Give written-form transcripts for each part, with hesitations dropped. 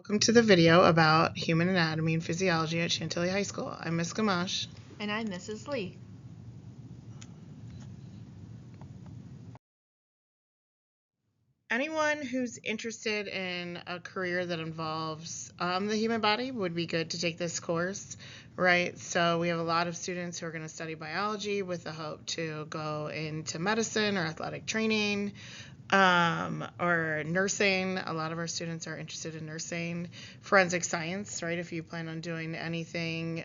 Welcome to the video about human anatomy and physiology at Chantilly High School. I'm Ms. Gamache. And I'm Mrs. Lee. Anyone who's interested in a career that involves the human body would be good to take this course, right? So we have a lot of students who are going to study biology with the hope to go into medicine or athletic training. Or nursing. A lot of our students are interested in nursing, forensic science, right? If you plan on doing anything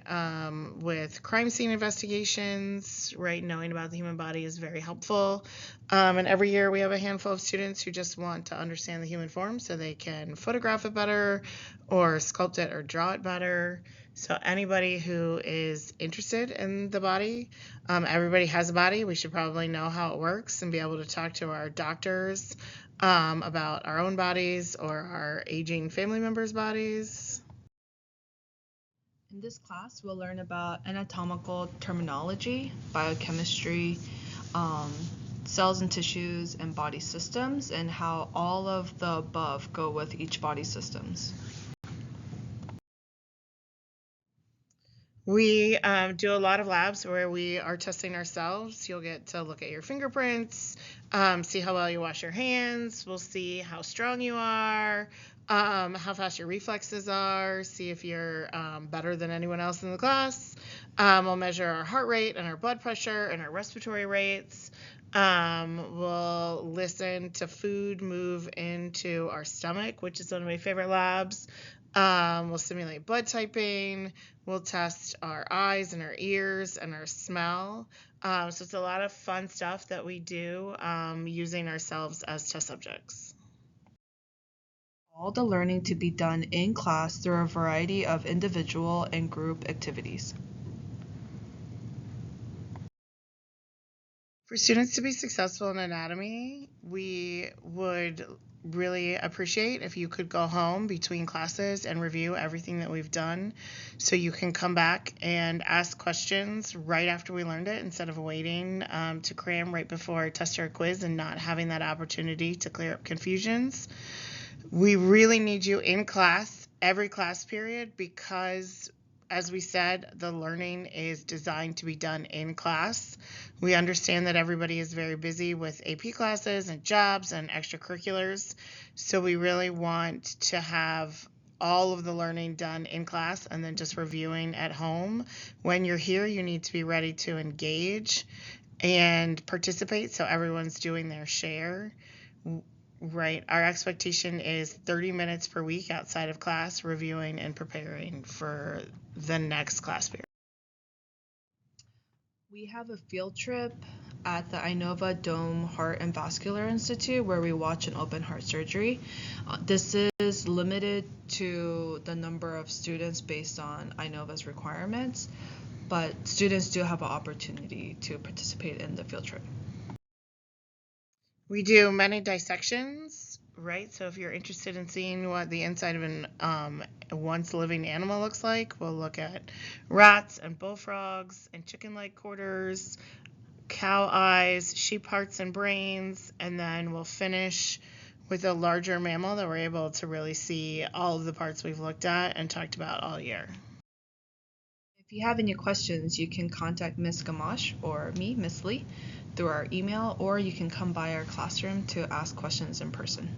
with crime scene investigations, right? Knowing about the human body is very helpful. And every year we have a handful of students who just want to understand the human form so they can photograph it better or sculpt it or draw it better. So anybody who is interested in the body, everybody has a body. We should probably know how it works and be able to talk to our doctors about our own bodies or our aging family members' bodies. In this class, we'll learn about anatomical terminology, biochemistry, cells and tissues, and body systems, and how all of the above go with each body systems. We do a lot of labs where we are testing ourselves. You'll get to look at your fingerprints, see how well you wash your hands. We'll see how strong you are, how fast your reflexes are, see if you're better than anyone else in the class. We'll measure our heart rate and our blood pressure and our respiratory rates. We'll listen to food move into our stomach, which is one of my favorite labs. We'll simulate blood typing. We'll test our eyes and our ears and our smell. So it's a lot of fun stuff that we do using ourselves as test subjects. All the learning to be done in class through a variety of individual and group activities. For students to be successful in anatomy, we would really appreciate if you could go home between classes and review everything that we've done so you can come back and ask questions right after we learned it instead of waiting to cram right before a test or a quiz and not having that opportunity to clear up confusions. We really need you in class every class period because, as we said, the learning is designed to be done in class. We understand that everybody is very busy with AP classes and jobs and extracurriculars, so we really want to have all of the learning done in class and then just reviewing at home. When you're here, you need to be ready to engage and participate so everyone's doing their share. Right. Our expectation is 30 minutes per week outside of class, reviewing and preparing for the next class period. We have a field trip at the Inova Dome Heart and Vascular Institute where we watch an open heart surgery. This is limited to the number of students based on Inova's requirements, but students do have an opportunity to participate in the field trip. We do many dissections, right? So if you're interested in seeing what the inside of an once living animal looks like, we'll look at rats and bullfrogs and chicken leg quarters, cow eyes, sheep hearts and brains, and then we'll finish with a larger mammal that we're able to really see all of the parts we've looked at and talked about all year. If you have any questions, you can contact Ms. Gamache or me, Ms. Lee, through our email, or you can come by our classroom to ask questions in person.